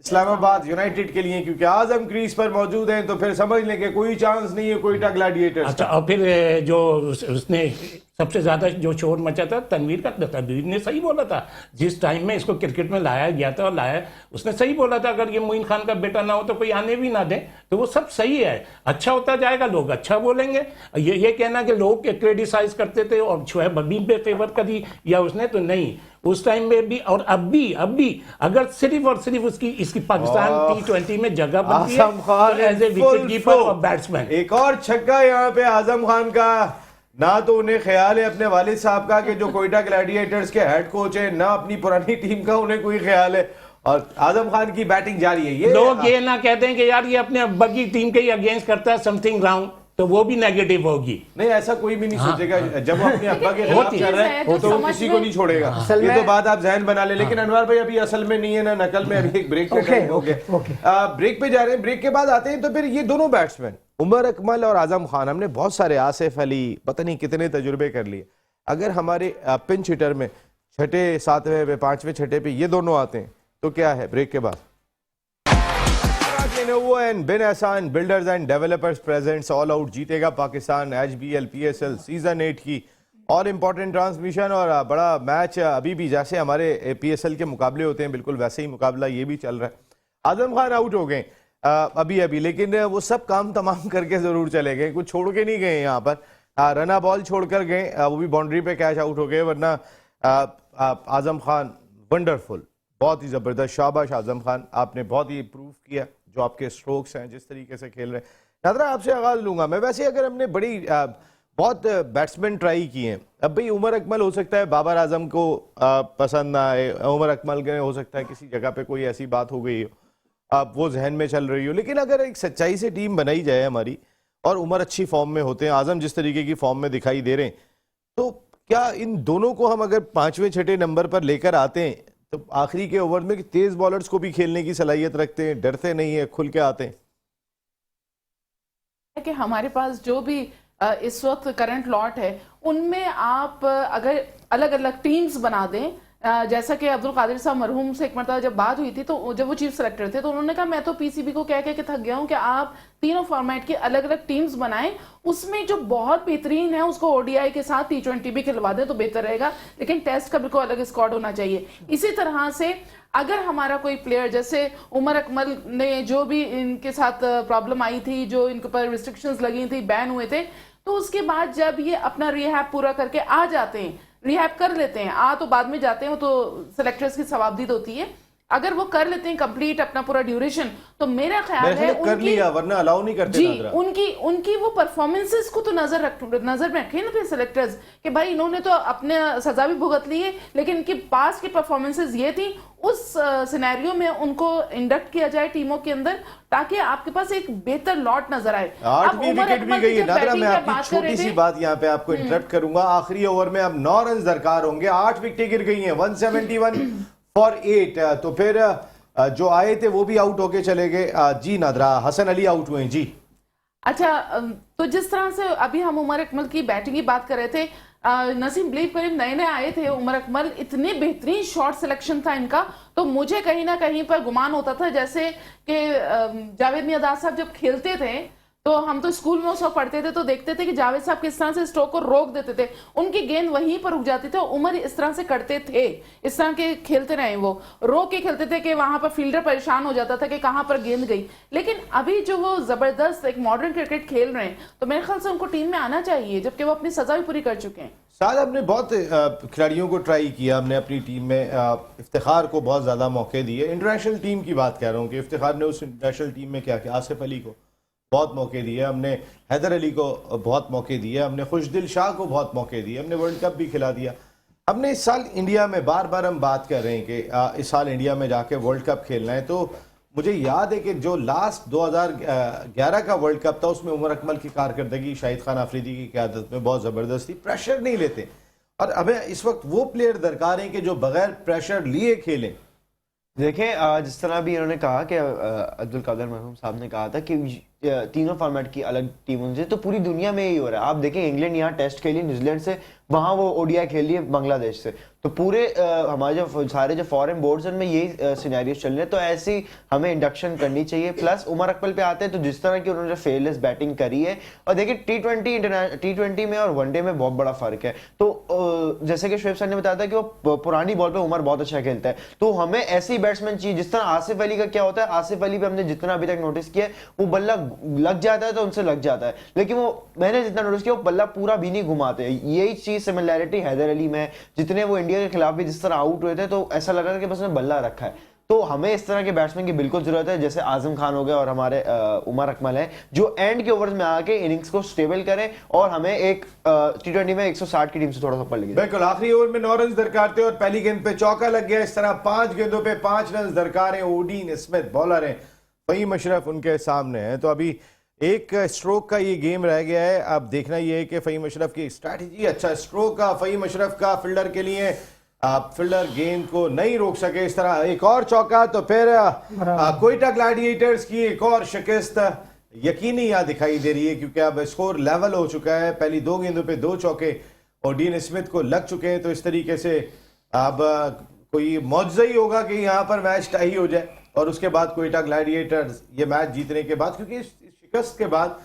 इस्लामाबाद यूनाइटेड के लिए, क्योंकि आजम क्रीज पर मौजूद हैं तो फिर समझ लें कि कोई चांस नहीं है कोयटा ग्लैडिएटर्स अच्छा, और फिर जो उसने सबसे ज्यादा जो शोर मचा था तनवीर का, तनवीर ने सही बोला था जिस टाइम में इसको क्रिकेट में लाया गया था, और लाया उसने सही बोला था अगर ये मोइन खान का बेटा ना हो तो कोई आने भी ना दे, तो वो सब सही है। अच्छा होता जाएगा, लोग अच्छा बोलेंगे। ये कहना कि लोग क्रिटिसाइज करते थे और शोएब हबीब पे फेवर करी या उसने, तो नहीं, उस टाइम में भी और अब भी अगर सिर्फ और सिर्फ उसकी इसकी पाकिस्तान T20 में जगह बनती है Azam Khan as a wicket keeper और बैट्समैन। एक और छक्का यहाँ पे आजम खान का। ना तो उन्हें ख्याल है अपने वालिद साहब का कि जो कोयटा ग्लैडिएटर्स के हेड कोच है, ना अपनी पुरानी टीम का उन्हें कोई ख्याल है, और आजम खान की बैटिंग जारी है। ये लोग ये ना कहते हैं कि यार ये अपने अब्बा की टीम के ही अगेंस्ट करता है समथिंग रॉन्ग, तो वो भी नेगेटिव होगी। नहीं, ऐसा कोई भी नहीं सोचेगा। जब वो अपने अब्बा के खिलाफ चल रहा है तो वो किसी को नहीं छोड़ेगा। ये तो बात आप जहन बना ले। लेकिन अनवर भाई अभी असल में नहीं है ना नकल में, अभी एक ब्रेक पे ब्रेक पे जा रहे हैं। ब्रेक के बाद आते हैं तो फिर ये दोनों बैट्समैन उमर अकमल और आजम खान, हमने बहुत सारे आसिफ अली पता नहीं कितने तजुर्बे कर लिए, अगर हमारे पिंच हिटर में छठे सातवें पे पांचवें छठे पे ये दोनों आते हैं तो क्या है। ब्रेक के बाद Lenovo and Ben Hassan Builders and Developers presents all out जीतेगा पाकिस्तान HBL PSL सीजन 8 की और इम्पोर्टेंट ट्रांसमिशन और बड़ा मैच। अभी भी जैसे हमारे PSL के मुकाबले होते हैं बिल्कुल वैसे ही मुकाबला ये भी चल रहा है। आजम खान आउट हो गए अभी, लेकिन वो सब काम तमाम करके जरूर चले गए, कुछ छोड़ के नहीं गए यहाँ पर। रना बॉल छोड़कर गए, वो भी बाउंड्री पे कैच आउट हो गए, वरना आजम खान वंडरफुल, बहुत ही जबरदस्त। शाबाश आजम खान, आपने बहुत ही प्रूव किया जो आपके स्ट्रोक्स हैं, जिस तरीके से खेल रहे हैं। नादरा आपसे आगाज लूंगा मैं। वैसे अगर हमने बड़ी बहुत बैट्समैन ट्राई किए हैं, अब भाई उमर अकमल हो सकता है बाबर आजम को पसंद ना आए, उमर अकमल के हो सकता है किसी जगह पे कोई ऐसी बात हो गई हो, अब वो जहन में चल रही हो, लेकिन अगर एक सच्चाई से टीम बनाई जाए हमारी और उमर अच्छी फॉर्म में होते हैं, आजम जिस तरीके की फॉर्म में दिखाई दे रहे हैं, तो क्या इन दोनों को हम अगर पांचवें छठे नंबर पर लेकर आते हैं तो आखिरी के ओवर में तेज बॉलर्स को भी खेलने की सलाहियत रखते हैं, डरते नहीं है, खुल के आते हैं? कि हमारे पास जो भी इस वक्त करंट लॉट है उनमें आप अगर अलग अलग टीम्स बना दें, जैसा कि अब्दुल कादिर साहब मरहूम से एक मरतबा जब बात हुई थी तो जब वो चीफ सेलेक्टर थे तो उन्होंने कहा मैं तो पीसीबी को कह के थक गया हूं कि आप तीनों फॉर्मेट की अलग अलग टीम्स बनाएं, उसमें जो बहुत बेहतरीन है उसको ओडीआई के साथ T20 भी खिलवा दें तो बेहतर रहेगा, लेकिन टेस्ट का भी कोई अलग स्क्वाड होना चाहिए। इसी तरह से अगर हमारा कोई प्लेयर जैसे उमर अकमल ने जो भी इनके साथ प्रॉब्लम आई थी, जो इनके ऊपर रिस्ट्रिक्शंस लगी थी, बैन हुए थे, तो उसके बाद जब ये अपना रिहैब पूरा करके आ जाते हैं, रिहैब कर लेते हैं, तो बाद में जाते हैं तो सिलेक्टर्स की सवाबदीद होती है, अगर वो कर लेते हैं कंप्लीट अपना पूरा ड्यूरेशन, तो मेरा ख्याल है कर लिया, वरना अलाउ नहीं करते जी, उनकी वो परफॉर्मेंसिस को तो नजर में रखें ना फिर सिलेक्टर्स कि भाई इन्होंने तो अपने सजा भी भुगत ली है, लेकिन इनकी पास की परफॉर्मेंसेस ये थी, उस सिनेरियो में उनको इंडक्ट किया जाए टीमों के अंदर ताकि आपके पास एक बेहतर लॉट नजर आए। 8वीं विकेट भी गई है। नादरा मैं आपकी छोटी सी बात यहाँ पे आपको इंटरप्ट करूंगा, आखिरी ओवर में अब 9 रन दरकार होंगे, 8 विकेटें गिर गई हैं, 171 फॉर 8, तो फिर जो आए थे वो भी आउट होके चले गए। जी नादरा, हसन अली आउट हुए जी। अच्छा, तो जिस तरह से अभी हम उमर अकमल की बैटिंग की बात कर रहे थे, नसीम बिलीव करें नए नए आए थे उमर अकमल, इतने बेहतरीन शॉट सिलेक्शन था इनका, तो मुझे कहीं ना कहीं पर गुमान होता था जैसे कि जावेद मियादाद साहब जब खेलते थे तो हम तो स्कूल में उस वक्त पढ़ते थे तो देखते थे कि जावेद साहब किस तरह से स्ट्रोक को रोक देते थे, उनकी गेंद वहीं पर रुक जाती थी, और उमर इस तरह से करते थे, इस तरह के खेलते रहे, वो रोक के खेलते थे कि वहां पर फील्डर परेशान हो जाता था कि कहां पर गेंद गई। लेकिन अभी जो वो जबरदस्त एक मॉडर्न क्रिकेट खेल रहे हैं तो मेरे ख्याल से उनको टीम में आना चाहिए, जबकि वो अपनी सजा भी पूरी कर चुके हैं। साथ हमने बहुत खिलाड़ियों को ट्राई किया, हमने अपनी टीम में इफ्तिखार को बहुत ज़्यादा मौके दिए। इंटरनेशनल टीम की बात कह रहा हूँ कि इफ्तिखार ने उस इंटरनेशनल टीम में क्या किया, आसिफ अली को बहुत मौके दिए, हमने हैदर अली को बहुत मौके दिए, हमने खुशदिल शाह को बहुत मौके दिए, हमने वर्ल्ड कप भी खिला दिया। हमने इस साल इंडिया में बार बार हम बात कर रहे हैं कि इस साल इंडिया में जाके वर्ल्ड कप खेलना है, तो मुझे याद है कि जो लास्ट 2011 का वर्ल्ड कप था उसमें उमर अकमल की कारकर्दगी शाहिद खान अफरीदी की क़यादत में बहुत ज़बरदस्त थी, प्रेशर नहीं लेते, और हमें इस वक्त वो प्लेयर दरकार हैं कि जो बगैर प्रेशर लिए खेलें। देखें, जिस तरह भी इन्होंने कहा कि अब्दुल कादिर मरहूम साहब ने कहा था कि तीनों फॉर्मेट की अलग टीम होनी चाहिए, तो पूरी दुनिया में यही हो रहा है। आप देखें इंग्लैंड यहाँ टेस्ट के लिए न्यूजीलैंड से वहां वो ओडीआई खेल रही है बांग्लादेश से। तो पूरे हमारे जो सारे जो फॉरेन बोर्ड्स में यही सिनेरियो चल रहे हैं, तो ऐसी हमें इंडक्शन करनी चाहिए। प्लस उमर अकमल पे आते हैं तो जिस तरह की उन्होंने फेयरलेस बैटिंग करी है, और देखिए टी20 में और वनडे में बहुत बड़ा फर्क है। तो जैसे कि शुएब सर ने बताया था कि वो पुरानी बॉल पे उमर बहुत अच्छा खेलता है, तो हमें ऐसी बैट्समैन चाहिए। जिस तरह आसिफ अली का क्या होता है, आसिफ अली पे हमने जितना अभी तक नोटिस किया है, वो बल्ला लग जाता है तो उनसे लग जाता है, लेकिन वो मैंने जितना नोटिस किया वो बल्ला पूरा भी नहीं घुमाते। यही चीज सिमिलैरिटी हैदर अली में, जितने वो इंडिया के खिलाफ भी जिस तरह आउट हुए थे तो ऐसा लग रहा था कि बस उसने बल्ला रखा है। तो हमें इस तरह के बैट्समैन की बिल्कुल जरूरत है, जैसे आजम खान हो गए और हमारे उमर अकमल हैं, जो एंड के ओवर्स में आके इनिंग्स को स्टेबल करें और हमें एक टी20 में 160 की टीम से थोड़ा सा ऊपर लेके। बिल्कुल, आखिरी ओवर में 9 रन दरकार थे और पहली गेंद पे चौका लग गया। इस तरह 5 गेंदों पे 5 रन दरकार है। ओडीन स्मिथ बॉलर हैं, फहीम अशरफ उनके सामने है। तो अभी एक स्ट्रोक का ये गेम रह गया है। अब देखना ये है कि फहीम अशरफ की स्ट्रैटेजी, अच्छा स्ट्रोक का फहीम अशरफ का फील्डर के लिए, फील्डर गेंद को नहीं रोक सके। इस तरह एक और चौका, तो फिर कोयटा ग्लैडिएटर्स की एक और शिकस्त यकीनी यहाँ दिखाई दे रही है, क्योंकि अब स्कोर लेवल हो चुका है। पहली 2 गेंदों पे 2 चौके ओडीन स्मिथ को लग चुके हैं। तो इस तरीके से अब कोई मौजज़ा ही होगा कि यहाँ पर मैच टाई हो जाए और उसके बाद कोयटा ग्लैडिएटर्स ये मैच जीतने के बाद, क्योंकि इस शिकस्त के बाद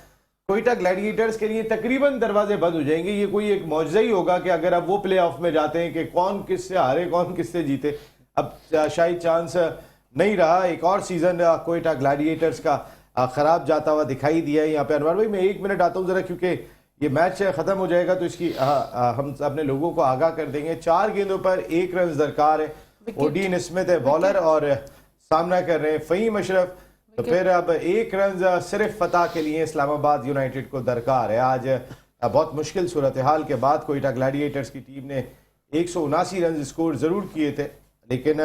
कोयटा ग्लैडिएटर्स के लिए तकरीबन दरवाजे बंद हो जाएंगे। ये कोई एक मौजज़ा ही होगा कि अगर अब वो प्ले ऑफ में जाते हैं कि कौन किससे हारे कौन किससे जीते। अब शायद चांस नहीं रहा। एक और सीजन कोयटा ग्लैडिएटर्स का खराब जाता हुआ दिखाई दिया है। यहाँ पे अनवर भाई मैं 1 मिनट आता हूँ जरा, क्योंकि ये मैच खत्म हो जाएगा तो इसकी हम अपने लोगों को आगाह कर देंगे। 4 गेंदों पर 1 रन दरकार है। ओडीन स्मिथ है बॉलर और सामना कर रहे हैं फहीम अशरफ। तो फिर अब 1 रन सिर्फ फतह के लिए इस्लामाबाद यूनाइटेड को दरकार है। आज बहुत मुश्किल सूरत हाल के बाद कोयटा ग्लैडिएटर्स की टीम ने 179 रन स्कोर जरूर किए थे, लेकिन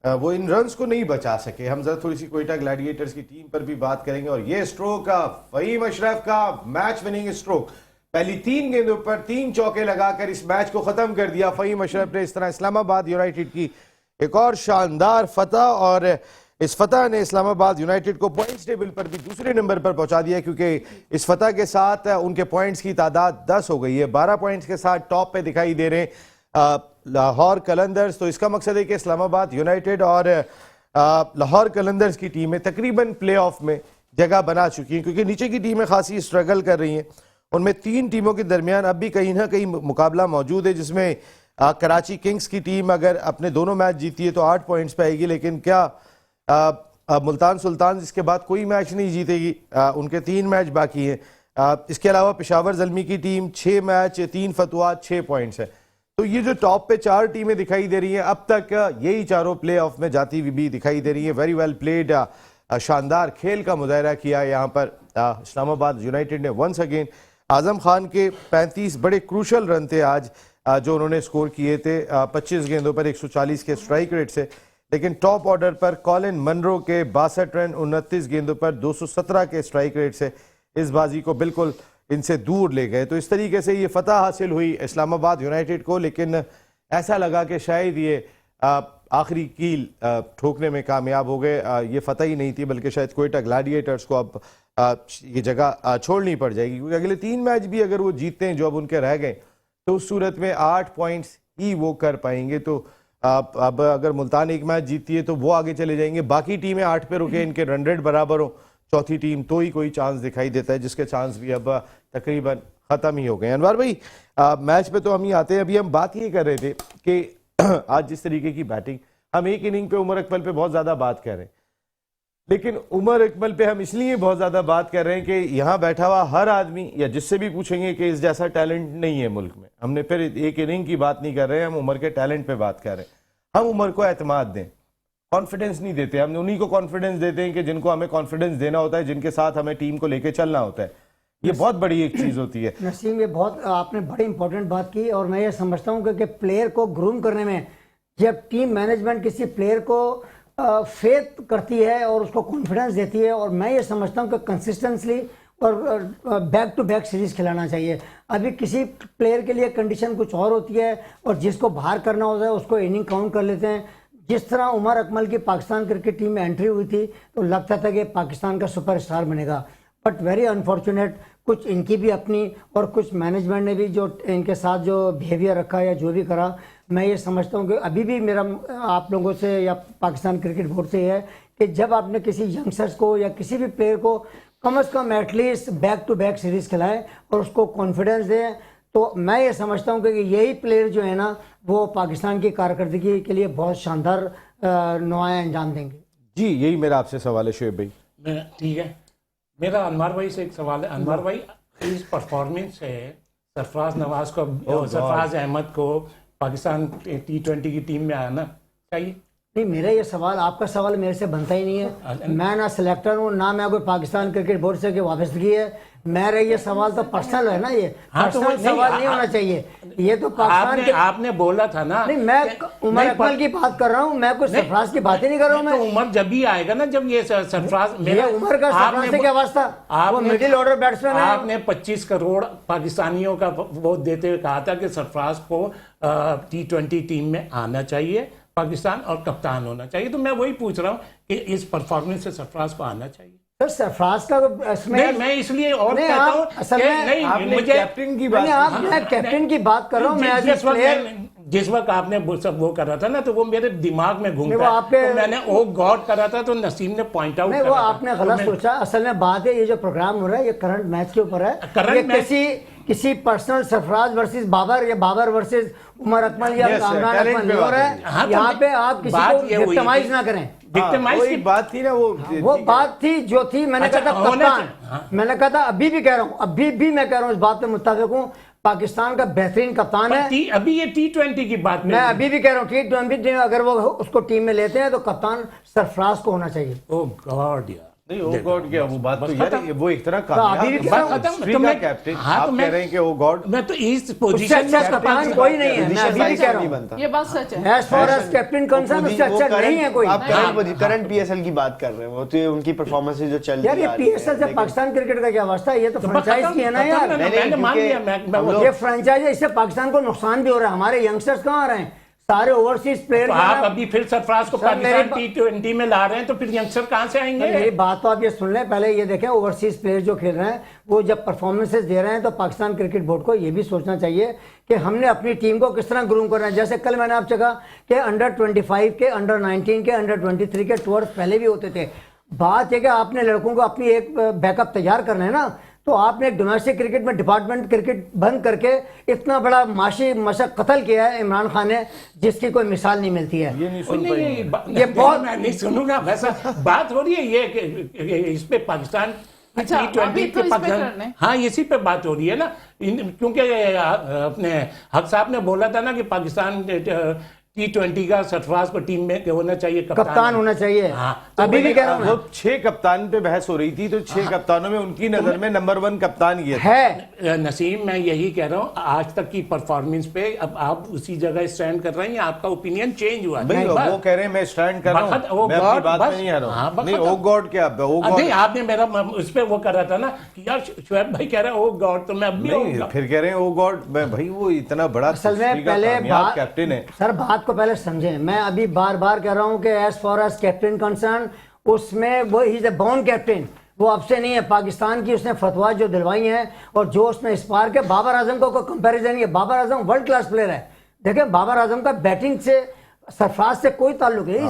वो इन रन्स को नहीं बचा सके। हम जरा थोड़ी सी कोयटा ग्लैडिएटर्स की टीम पर भी बात करेंगे। और ये स्ट्रोक फहीम अशरफ का मैच विनिंग स्ट्रोक, पहली 3 गेंदों पर 3 चौके लगाकर इस मैच को खत्म कर दिया फहीम अशरफ ने। इस तरह इस्लामाबाद यूनाइटेड की एक और शानदार फतह, और इस फतह ने इस्लामाबाद यूनाइटेड को पॉइंट्स टेबल पर भी दूसरे नंबर पर पहुंचा दिया, क्योंकि इस फतह के साथ उनके पॉइंट्स की तादाद 10 हो गई है। 12 पॉइंट्स के साथ टॉप पे दिखाई दे रहे हैं लाहौर कलंदर्स। तो इसका मकसद है कि इस्लामाबाद यूनाइटेड और लाहौर कलंदर्स की टीमें तकरीबन प्ले ऑफ में जगह बना चुकी हैं, क्योंकि नीचे की टीमें खासी स्ट्रगल कर रही हैं। उनमें 3 टीमों के दरमियान अब भी कहीं ना कहीं मुकाबला मौजूद है, जिसमें कराची किंग्स की टीम अगर अपने दोनों मैच जीती है तो 8 पॉइंट्स पे आएगी, लेकिन क्या मुल्तान सुल्तान इसके बाद कोई मैच नहीं जीतेगी। उनके 3 मैच बाकी हैं। इसके अलावा पेशावर ज़ल्मी की टीम 6 मैच 3 फतवात 6 पॉइंट्स है। तो ये जो टॉप पे 4 टीमें दिखाई दे रही हैं, अब तक यही चारों प्ले ऑफ में जाती हुई भी दिखाई दे रही है। वेरी वेल प्लेड, शानदार खेल का मुजाहरा किया यहाँ पर इस्लामाबाद यूनाइटेड ने। वंस अगेन आजम खान के 35 बड़े क्रूशल रन थे आज जो उन्होंने स्कोर किए थे 25 गेंदों पर 140 के स्ट्राइक रेट से। लेकिन टॉप ऑर्डर पर कॉलिन मनरो के 62 रन 29 गेंदों पर 217 के स्ट्राइक रेट से इस बाजी को बिल्कुल इनसे दूर ले गए। तो इस तरीके से ये फतह हासिल हुई इस्लामाबाद यूनाइटेड को, लेकिन ऐसा लगा कि शायद ये आखिरी कील ठोकने में कामयाब हो गए। ये फतह ही नहीं थी, बल्कि शायद कोयटा ग्लैडिएटर्स को अब ये जगह छोड़नी पड़ जाएगी, क्योंकि अगले 3 मैच भी अगर वो जीतते हैं जो अब उनके रह गए, तो उस सूरत में 8 पॉइंट्स ही वो कर पाएंगे। तो अब अगर मुल्तान 1 मैच जीतती है तो वो आगे चले जाएंगे। बाकी टीमें 8 पे रुके, इनके रन रेट बराबर हो, चौथी टीम तो ही कोई चांस दिखाई देता है, जिसके चांस भी अब तकरीबन ख़त्म ही हो गए। अनवर भाई मैच पे तो हम ही आते हैं। अभी हम बात ये कर रहे थे कि आज जिस तरीके की बैटिंग, हम एक इनिंग पे उमर अकमल पे बहुत ज़्यादा बात कर रहे हैं, लेकिन उमर अकमल पे हम इसलिए बहुत ज़्यादा बात कर रहे हैं कि यहाँ बैठा हुआ हर आदमी या जिससे भी पूछेंगे कि इस जैसा टैलेंट नहीं है मुल्क में। हमने फिर एक इनिंग की बात नहीं कर रहे हैं, हम उमर के टैलेंट पे बात कर रहे हैं। हम उमर को एतमाद दें, कॉन्फिडेंस नहीं देते। हम उन्हीं को कॉन्फिडेंस देते हैं कि जिनको हमें कॉन्फिडेंस देना होता है, जिनके साथ हमें टीम को लेके चलना होता है। ये बहुत बड़ी एक चीज़ होती है। नसीम, ये बहुत आपने बड़ी इंपॉर्टेंट बात की, और मैं ये समझता हूँ कि प्लेयर को ग्रूम करने में जब टीम मैनेजमेंट किसी प्लेयर को फेथ करती है और उसको कॉन्फिडेंस देती है, और मैं ये समझता हूँ कि कंसिस्टेंटली और बैक टू बैक सीरीज खिलाना चाहिए। अभी किसी प्लेयर के लिए कंडीशन कुछ और होती है, और जिसको बाहर करना होता है उसको इनिंग काउंट कर लेते हैं। जिस तरह उमर अकमल की पाकिस्तान क्रिकेट टीम में एंट्री हुई थी तो लगता था कि पाकिस्तान का सुपरस्टार बनेगा, बट वेरी अनफॉर्चुनेट कुछ इनकी भी अपनी और कुछ मैनेजमेंट ने भी जो इनके साथ जो बिहेवियर रखा या जो भी करा, मैं ये समझता हूँ कि अभी भी मेरा आप लोगों से या पाकिस्तान क्रिकेट बोर्ड से है कि जब आपने किसी यंगस्टर्स को या किसी भी प्लेयर को कम से कम at least back to back series खिलाएं और उसको कॉन्फिडेंस दें, तो मैं ये समझता हूँ कि यही प्लेयर जो है ना वो पाकिस्तान की कारकर्दगी के लिए बहुत शानदार नुमाया अंजाम देंगे। जी, यही मेरा आपसे सवाल है शोएब भाई। ठीक है, मेरा अनवर भाई से एक सवाल है। अनवर भाई, इस परफॉर्मेंस से सरफराज नवाज को सरफराज अहमद को पाकिस्तान T20 की टीम में आना चाहिए? नहीं, मेरा ये सवाल, आपका सवाल मेरे से बनता ही नहीं है। मैं ना सिलेक्टर हूँ ना मैं कोई पाकिस्तान क्रिकेट बोर्ड से वाबस्तगी है। मेरा ये सवाल तो पर्सनल है ना, ये पर्सनल सवाल नहीं होना चाहिए। ये तो पाकिस्तान के आपने बोला था ना। नहीं, मैं उमर अकमल की बात कर रहा हूँ, मैं कोई सरफराज की बात ही नहीं कर रहा हूँ। मैं उमर जब भी आएगा ना, जब ये सरफराज, ये उमर का सरफराज से क्या वास्ता? वो मिडिल ऑर्डर बैट्समैन है। आपने 25 करोड़ पाकिस्तानियों का वोट देते हुए कहा था कि सरफराज को T20 टीम में आना चाहिए पाकिस्तान और कप्तान होना चाहिए। तो मैं वही पूछ रहा हूँ कि इस परफॉर्मेंस से सरफराज को आना चाहिए। सर सरफराज का नहीं, मैं इसलिए और कहता हूँ असल में नहीं, मुझे कैप्टन की बात, मैं कैप्टन की बात कर रहा हूँ। मैं जिस वक्त आपने सब वो कर रहा था ना, तो वो मेरे दिमाग में घूम रहा आपके तो मैंने ओ गॉड करा था, तो नसीम ने पॉइंट आउट नहीं, वो आपने गलत सोचा। असल में बात है, ये जो प्रोग्राम हो रहा है ये करंट मैच के ऊपर है। ये किसी पर्सनल सरफराज वर्सेस बाबर या बाबर वर्सेस उमर अकमल या इमरान अकमल नहीं हो रहा है। यहाँ पे आप किसी को विक्टिमाइज ना करें। वही बात थी ना, वो बात थी जो थी। मैंने कहा था कप्तान, मैंने कहा था, अभी भी कह रहा हूँ, अभी भी मैं कह रहा हूँ, इस बात पे मुत्तफिक हूँ, पाकिस्तान का बेहतरीन कप्तान है। अभी ये T20 की बात मैं अभी भी कह रहा हूँ T20 अगर वो उसको टीम में लेते हैं तो कप्तान सरफराज को होना चाहिए। ओ गॉड यार, नहीं, ओ गॉड क्या, वो बात तो यार वो एक तरह का कैप्टन आप कह रहे हैं कि ओ गॉड, मैं तो इस पोजीशन में कप्तान कोई नहीं है। मैं अभी भी कह रहा हूँ, ये बात सच है। As far as captain concerned उससे अच्छा नहीं है कोई। आप करंट PSL की बात कर रहे हैं, वो तो उनकी परफॉर्मेंस जो चल रही है यार, ये PSL से पाकिस्तान क्रिकेट का क्या वास्ता है? ये तो फ्रेंचाइज की है ना यार। मैंने मान लिया, ये फ्रेंचाइज है, इससे पाकिस्तान को नुकसान भी हो रहा है। हमारे यंगस्टर्स कहाँ आ रहे हैं? सारे ओवरसीज प्लेयर। आप अभी फिर सरफराज को पाकिस्तान T20 में ला रहे हैं, तो फिर यंगस्टर कहां से आएंगे? मेरी बात तो आप ये सुन लें, पहले ये देखें, ओवरसीज प्लेयर जो खेल रहे हैं वो जब परफॉर्मेंसेस दे रहे हैं तो पाकिस्तान क्रिकेट बोर्ड को ये भी सोचना चाहिए कि हमने अपनी टीम को किस तरह ग्रूम करना है। जैसे कल मैंने आपसे कहा कि अंडर 25 के, अंडर 19 के, अंडर 23 के टूर्स पहले भी होते थे। बात है कि आपने लड़कों को अपनी एक बैकअप तैयार करना है ना, तो आपने एक डोमेस्टिक क्रिकेट में डिपार्टमेंट क्रिकेट बंद करके इतना बड़ा माशी मशक कत्ल किया है इमरान खान ने, जिसकी कोई मिसाल नहीं मिलती है। ये नहीं सुन ये बहुत, मैं नहीं सुनूंगा वैसा। बात हो रही है ये इस पे पाकिस्तान अच्छा, T20 तो के पाकिस्तान, हाँ इसी पे बात हो रही है ना, क्योंकि अपने हक साहब ने बोला था ना कि पाकिस्तान T20 का सरफराज को टीम में होना चाहिए, कप्तान होना चाहिए। हाँ, तो अभी भी कह रहा हूं, वो 6 कप्तान पे बहस हो रही थी, तो 6 कप्तानों में उनकी नजर में नंबर 1 कप्तान ये है। नसीम, मैं यही कह रहा हूँ, आज तक की परफॉर्मेंस पे अब आप उसी जगह स्टैंड कर रहे हैं, आपका ओपिनियन चेंज हुआ? भाई वो कह रहे हैं मैं स्टैंड कर रहा हूँ, मैं अपनी बात में नहीं आ रहा हूँ। नहीं, ओ गॉड क्या, ओ गॉड आपने मेरा उस पे वो कर रहा था ना कि यार शोएब भाई कह रहे हैं ओ गॉड, तो मैं नहीं, फिर कह रहे हैं ओ गॉड। मैं भाई वो इतना बड़ा असल में पहले कैप्टन है सर, बात को पहले समझें। मैं अभी बार बार कह रहा हूं कि as far as captain concerned, उसमें वो ही इज ए बॉर्न कैप्टन, वो अब से नहीं है। पाकिस्तान की उसने फतवा जो दिलवाई हैं और जो उसने स्पार्क है, बाबर आजम को कोई कंपैरिजन नहीं है। Babar Azam world class player है। देखें, बाबर आजम का बैटिंग से सरफराज से कोई ताल्लुक नहीं,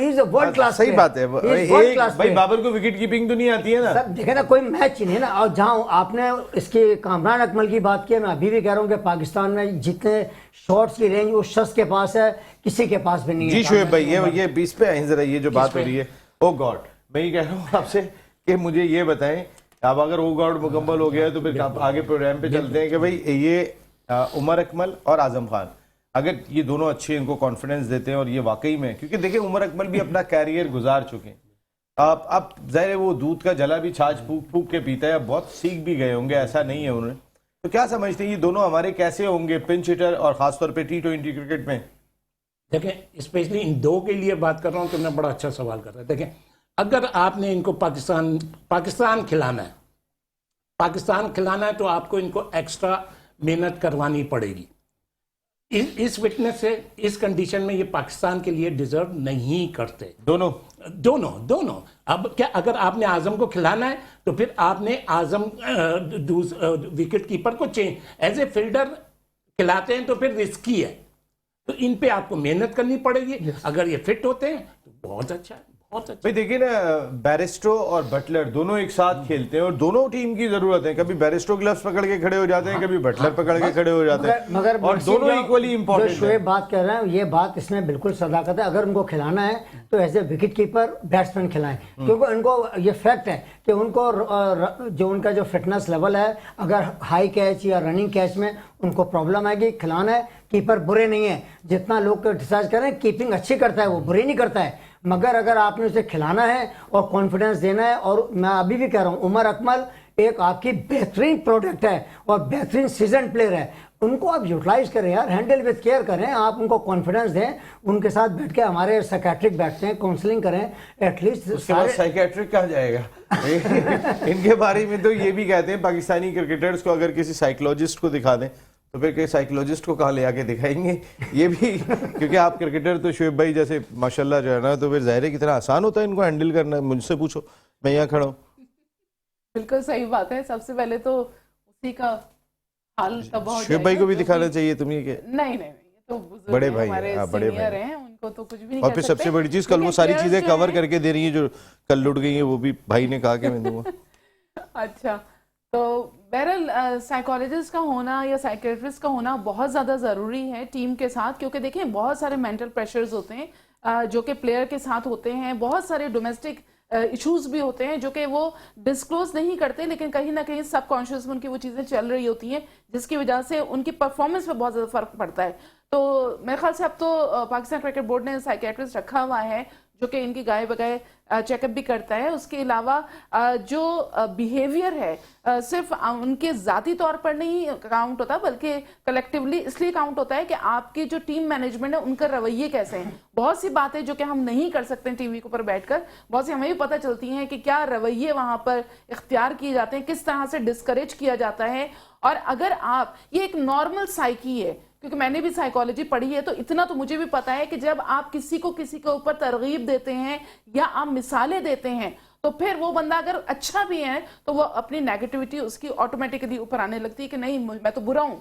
इज अ वर्ल्ड क्लास। सही बात है भाई, बाबर को विकेट कीपिंग तो नहीं आती है ना सर। देखे ना, कोई मैच ही नहीं ना। और जहां आपने इसके इमरान अकमल की बात की है, मैं अभी भी कह रहा हूं कि पाकिस्तान में जितने शॉट्स की रेंज उस शख्स के पास है, किसी के पास भी नहीं है। जी शोएब भाई, ये बीच पे आए जरा, ये जो बात हो रही है ओ गॉड, मैं ये कह रहा हूँ आपसे कि मुझे ये बताएं, अब अगर ओ गॉड मुकम्मल हो गया तो फिर आगे प्रोग्राम पे चलते हैं कि भाई ये उमर अकमल और आजम खान, अगर ये दोनों अच्छे इनको कॉन्फिडेंस देते हैं और ये वाकई में, क्योंकि देखिए उमर अकमल भी अपना कैरियर गुजार चुके हैं, अब जाहिर है वो दूध का जला भी छाछ फूक फूक के पीता है, अब बहुत सीख भी गए होंगे, ऐसा नहीं है उन्होंने। तो क्या समझते हैं ये दोनों हमारे कैसे होंगे पिंच हिटर और खासतौर पे T20 क्रिकेट में? देखें, स्पेशली इन दो के लिए बात कर रहा हूँ, तो मैं बड़ा अच्छा सवाल कर रहा हूँ। देखें, अगर आपने इनको पाकिस्तान खिलाना है तो आपको इनको एक्स्ट्रा मेहनत करवानी पड़ेगी। इस फिटनेस से, इस कंडीशन में ये पाकिस्तान के लिए डिजर्व नहीं करते दोनों। दोनों दोनों। अब क्या अगर आपने आजम को खिलाना है तो फिर आपने आजम विकेट कीपर को चेंज एज ए फील्डर खिलाते हैं तो फिर रिस्की है, तो इन पे आपको मेहनत करनी पड़ेगी। अगर ये फिट होते हैं तो बहुत अच्छा है, बहुत अच्छा। भाई देखिए ना, बैरिस्टो और बटलर दोनों एक साथ खेलते हैं और दोनों टीम की जरूरत है। कभी बैरिस्टो ग्लव्स पकड़ के खड़े हो जाते हैं, कभी बटलर पकड़ के खड़े हो जाते हैं, मगर और दोनों इक्वली इंपॉर्टेंट है। शोएब बात कर रहे हैं, ये बात इसमें बिल्कुल सदाकत है। अगर उनको खिलाना है तो as a wicket keeper batsman खिलाएं, क्योंकि उनको ये फैक्ट है कि उनको जो उनका जो फिटनेस लेवल है, अगर हाई कैच या रनिंग कैच में उनको प्रॉब्लम आएगी। खिलाना है, कीपर बुरे नहीं है, जितना लोग क्रिटिसाइज करें कीपिंग अच्छी करता है, वो बुरी नहीं करता है, मगर अगर आपने उसे खिलाना है और कॉन्फिडेंस देना है, और मैं अभी भी कह रहा हूँ उमर अकमल एक आपकी बेहतरीन प्रोडक्ट है और बेहतरीन सीजन प्लेयर है, उनको आप यूटिलाइज करें यार, हैंडल विद केयर करें, आप उनको कॉन्फिडेंस दें, उनके साथ बैठ के हमारे साइकेट्रिक बैठते हैं, काउंसलिंग करें एटलीस्ट। उसके बाद साइकेट्रिक कहाँ जाएगा? इनके बारे में तो ये भी कहते हैं पाकिस्तानी क्रिकेटर्स को अगर किसी साइकोलॉजिस्ट को दिखा दें तो फिर के साइकोलॉजिस्ट को कहाँ ले आके दिखाएंगे? ये भी क्योंकि आप क्रिकेटर तो शोएब भाई जैसे माशाल्लाह जो है ना, तो फिर ज़ाहिर है कितना आसान होता है इनको हैंडल करना। मुझसे पूछो, मैं यहाँ खड़ा हूँ। बिल्कुल सही बात है। सबसे पहले तो उसी का हाल तबाह हो शोएब भाई जाएगा, को भी क्योंकि- दिखाना चाहिए तुम्हें के नहीं ये तो बुजुर्ग बड़े हैं, भाई हमारे हैं, बड़े सीनियर भाई हैं, उनको तो कुछ भी नहीं और कह फिर सकते। सबसे बड़ी चीज़, कल वो लेकिन सारी players चीज़ें जो कवर हैं- करके दे रही हैं जो कल लुट गई हैं, वो भी भाई ने कहा कि मैं दूंगा। अच्छा, तो बहरहाल साइकोलॉजिस्ट का होना या साइकेट्रिस्ट का होना बहुत ज़्यादा ज़रूरी है टीम के साथ, क्योंकि देखिए बहुत सारे मेंटल प्रेशर्स होते हैं जो कि प्लेयर के साथ होते हैं, बहुत सारे डोमेस्टिक इश्यूज भी होते हैं जो कि वो डिस्क्लोज नहीं करते, लेकिन कहीं ना कहीं सबकॉन्शियस में उनकी वो चीज़ें चल रही होती हैं, जिसकी वजह से उनकी परफॉर्मेंस पे बहुत ज़्यादा फर्क पड़ता है। तो मेरे ख्याल से अब तो पाकिस्तान क्रिकेट बोर्ड ने साइकेट्रिस्ट रखा हुआ है जो कि इनकी गाय बगाए चेकअप भी करता है। उसके अलावा जो बिहेवियर है सिर्फ उनके ज़ाती तौर पर नहीं काउंट होता, बल्कि कलेक्टिवली इसलिए काउंट होता है कि आपकी जो टीम मैनेजमेंट है उनका रवैये कैसे हैं। बहुत सी बातें जो कि हम नहीं कर सकते टीवी के ऊपर बैठकर, बहुत सी हमें भी पता चलती हैं कि क्या रवैये वहाँ पर इख्तियार किए जाते हैं, किस तरह से डिस्करेज किया जाता है। और अगर आप, ये एक नॉर्मल साइकी है, क्योंकि मैंने भी साइकोलॉजी पढ़ी है, तो इतना तो मुझे भी पता है कि जब आप किसी के ऊपर तरगीब देते हैं या आप मिसालें देते हैं, तो फिर वो बंदा अगर अच्छा भी है तो वो अपनी नेगेटिविटी उसकी ऑटोमेटिकली ऊपर आने लगती है कि नहीं मैं तो बुरा हूं।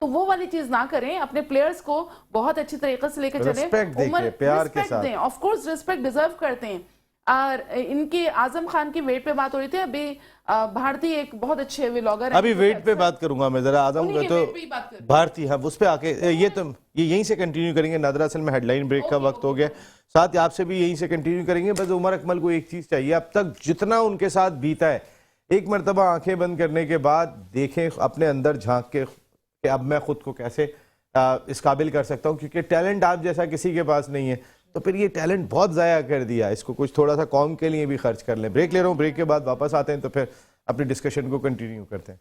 तो वो वाली चीज ना करें, अपने प्लेयर्स को बहुत अच्छी तरीके से लेकर चलें, रिस्पेक्ट देखिए, प्यार के साथ दें, ऑफ कोर्स रिस्पेक्ट डिजर्व करते हैं। और इनके आजम खान की वेट पे बात हो रही थी, अभी भारतीय एक बहुत अच्छे व्लॉगर, अभी वेट पे बात करूंगा मैं जरा, आजम उन्हीं का के weight पे ही बात तो करें। भारतीय, हाँ उस पे आके ये यहीं से कंटिन्यू करेंगे। नादरा, असल में हेडलाइन ब्रेक का वक्त हो गया, साथ ही आपसे भी यहीं से कंटिन्यू करेंगे। बस उमर अकमल को एक चीज चाहिए, अब तक जितना उनके साथ बीता है, एक मरतबा आंखें बंद करने के बाद देखें, अपने अंदर झांक के कि अब मैं खुद को कैसे इस काबिल कर सकता हूँ, क्योंकि टैलेंट आप जैसा किसी के पास नहीं है, तो फिर ये टैलेंट बहुत ज़ाया कर दिया, इसको कुछ थोड़ा सा कौम के लिए भी खर्च कर लें। ब्रेक ले रहा हूँ, ब्रेक के बाद वापस आते हैं तो फिर अपनी डिस्कशन को कंटिन्यू करते हैं।